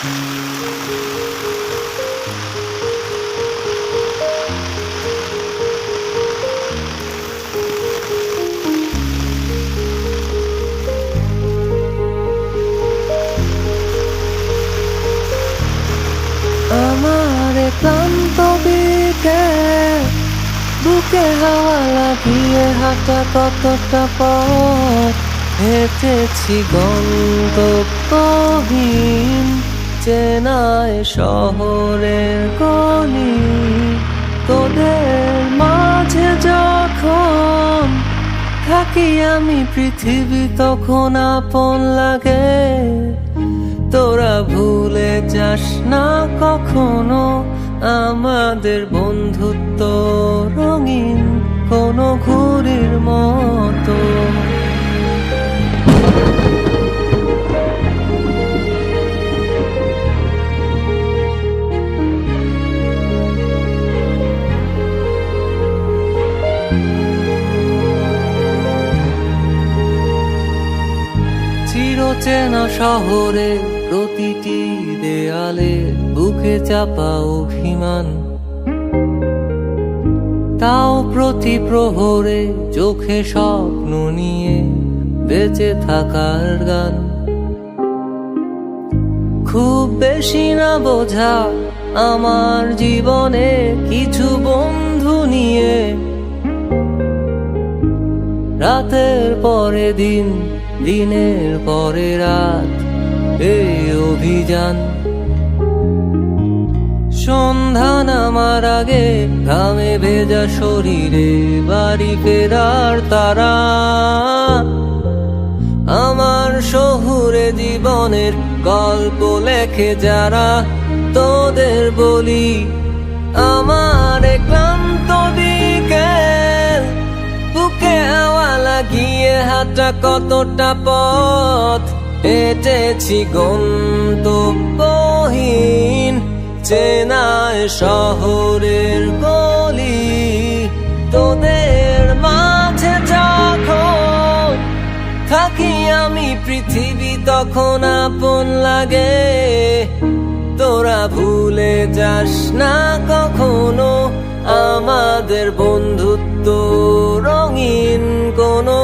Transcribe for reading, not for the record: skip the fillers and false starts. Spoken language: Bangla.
আমার ক্লান্ত বিকেল, বুকে হাওয়া লাগিয়ে হাঁটা কতটা পথ হেঁটেছি গন্তব্যহীন চেনায় শহরের গলি। তোদের মাঝে যখন থাকি আমি পৃথিবী তখন আপন লাগে। তোরা ভুলে যাস না কখনো আমাদের বন্ধুত্ব রঙিন কোনো ঘুড়ির মতো। চিরচেনা শহরে প্রতিটি দেয়ালে বুকে চাপা অভিমান, তাও প্রতি প্রহরে চোখে স্বপ্ন নিয়ে বেঁচে থাকার গান। খুব বেশি না বোঝা আমার জীবনে কিছু বন্ধু নিয়ে, রাতের পরে দিন, দিনের পরে রাত এই অভিযান। সন্ধ্যা নামার আগে ঘামে ভেজা শরীরে বাড়ি ফেরার তারা। আমার শহুরে জীবনের গল্প লেখে যারা, তোদের বলি আমার ক্লান্ত বিকেল, বুকে হাওয়া লাগিয়ে হাঁটা কতটা পথ হেঁটেছি গন্তব্যহীন চেনায় শহরের গলি। তোদের মাঝে যখন থাকি আমি পৃথিবী তখন আপন লাগে। তোরা ভুলে যাস না কখনো আমাদের বন্ধুত্ব রঙিন কোনো